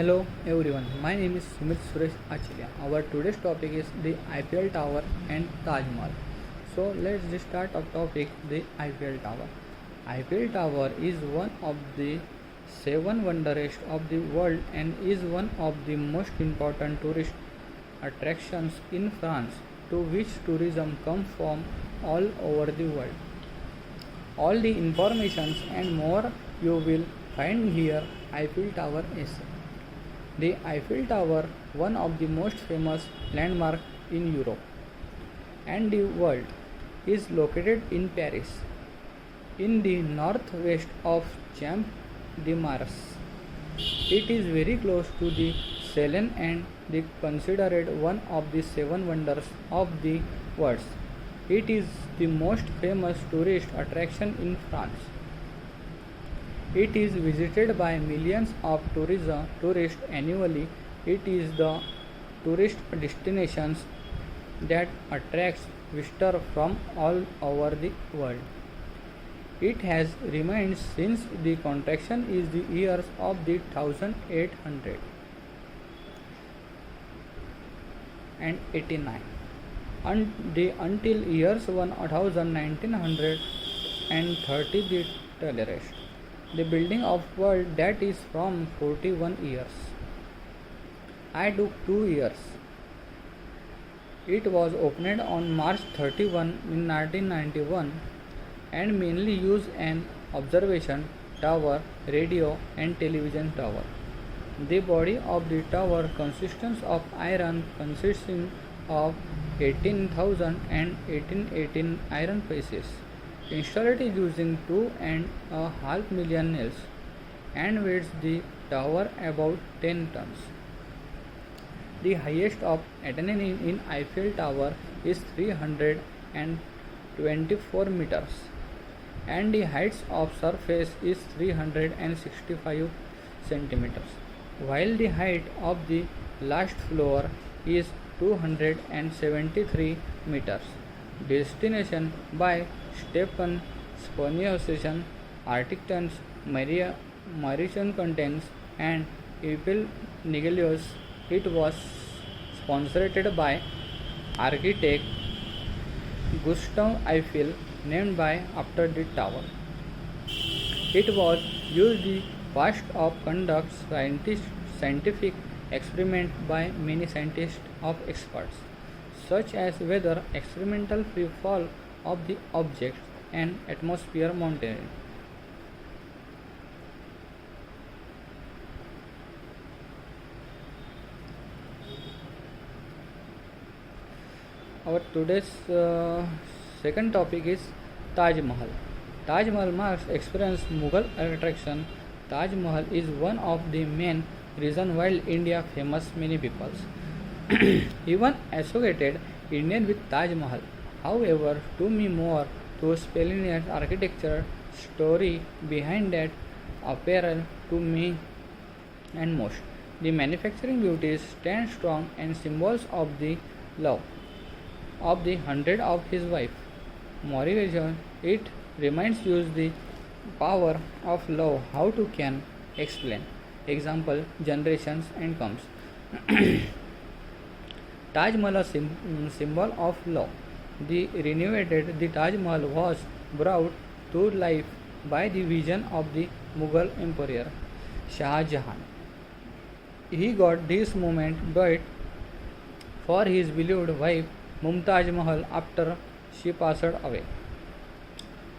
Hello everyone, my name is Sumit Suresh Acharia. Our today's topic is the Eiffel Tower and Taj Mahal. So let's just start our topic, the Eiffel Tower. Eiffel Tower is one of the seven wonders of the world and is one of the most important tourist attractions in France, to which tourism comes from all over the world. All the informations and more you will find here. Eiffel Tower essay. The Eiffel Tower, one of the most famous landmarks in Europe and the world, is located in Paris, in the northwest of Champ de Mars. It is very close to the Seine and is considered one of the seven wonders of the world. It is the most famous tourist attraction in France. It is visited by millions of tourists annually. It is the tourist destination that attracts visitors from all over the world. It has remained since the construction is the years of the 1889 until years 1930 the terrorist. The building of world that is from 41 years. I took 2 years. It was opened on March 31 in 1991 and mainly used an observation tower, radio and television tower. The body of the tower consists of iron consisting of 18,000 and 1818 iron pieces. Installed using 2.5 million nails and weighs the tower about 10 tons. The highest of attaining in Eiffel Tower is 324 meters and the height of surface is 365 centimeters, while the height of the last floor is 273 meters. Destination by Stephen Sponius, architects Mauritian Contents and Eiffel Nigelius. It was sponsored by architect Gustave Eiffel, named by after the tower. It was used the first of conduct scientific experiment by many scientists of experts, such as weather experimental free fall of the objects and atmosphere monitoring. Our today's second topic is Taj Mahal. Taj Mahal marks experience Mughal attraction. Taj Mahal is one of the main reason why India famous many peoples. Even associated Indian with Taj Mahal. However, to me more to splendid architecture story behind that apparel to me and most. The manufacturing beauties stand strong and symbols of the love of the hundred of his wife. Moreover, it reminds you the power of love. How to can explain? Example, generations and comes. Taj Mahal a symbol of love. The renovated the Taj Mahal was brought to life by the vision of the Mughal Emperor Shah Jahan. He got this moment built for his beloved wife Mumtaz Mahal after she passed away.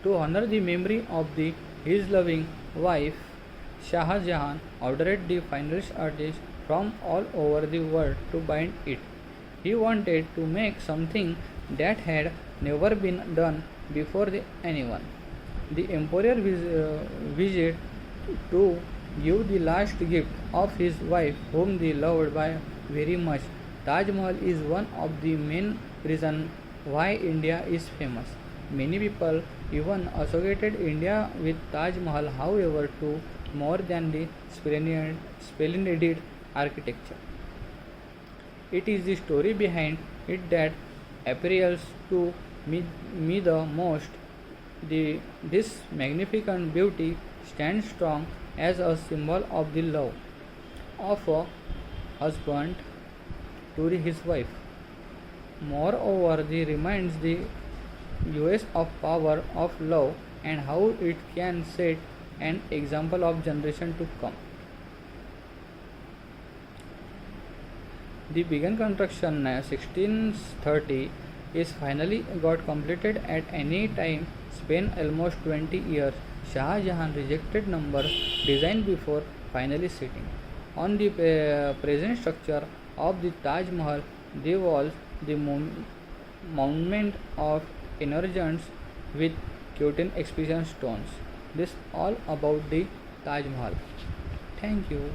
To honor the memory of his loving wife, Shah Jahan ordered the finest artists from all over the world to bind it. He wanted to make something that had never been done before anyone. The emperor visited to give the last gift of his wife, whom he loved by very much. Taj Mahal is one of the main reasons why India is famous. Many people even associated India with Taj Mahal, however, to more than the splendid architecture. It is the story behind it that appeals to me the most. This magnificent beauty stands strong as a symbol of the love of a husband to his wife. Moreover, the reminds the use of power of love and how it can set an example of generation to come. The began construction 1630 is finally got completed at any time spent almost 20 years. Shah Jahan rejected number designed before finally sitting on the present structure of the Taj Mahal. The walls, the monument of energies with curtain expression stones. This all about the Taj Mahal. Thank you.